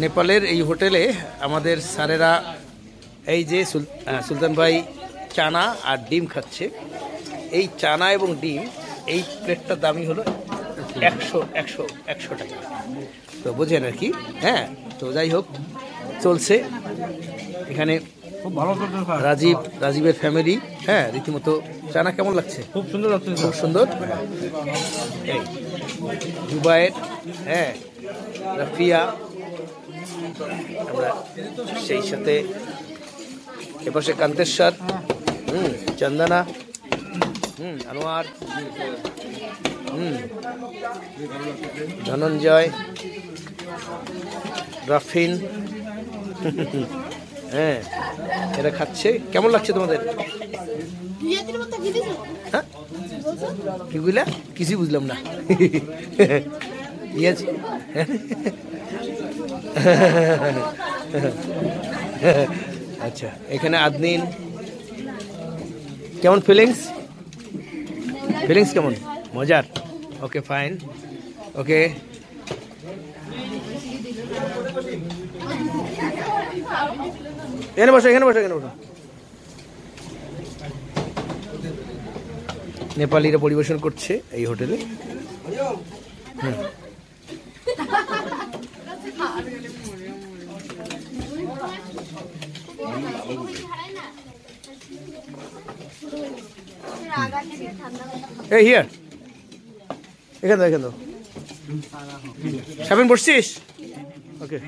নেপালের এই হোটেলে আমাদের স্যারেরা এই যে সুলতান ভাই চানা আর ডিম খাচ্ছে। এই চানা এবং ডিম এই প্লেটটার দামই হলো 100 টাকা। তো বোঝেন আর কি। হ্যাঁ, তো যাই হোক চলছে এখানে খুব ভালো রাজীবের ফ্যামিলি। হ্যাঁ, রীতিমতো চানা কেমন লাগছে? খুব সুন্দর লাগছে, খুব সুন্দর। এই দুবাইয়ের হ্যাঁ রাফিয়া, আমরা সেই সাথে এপাশে কান্তেশ্বর, চন্দনা, আনোয়ার, ধনঞ্জয়, রাফিন, হ্যাঁ এরা খাচ্ছে। কেমন লাগছে তোমাদের? হ্যাঁ কি বুঝলা? কিছুই বুঝলাম না। আচ্ছা, এখানে আদনিন। কেমন ফিলিংস কেমন? মজার। Okay fine. ওকে এখানে বসো। নেপালিরা পরিবেশন করছে এই হোটেলে। এই হিয়ার, এখানে দাও। সাবিন বসছিস? ওকে।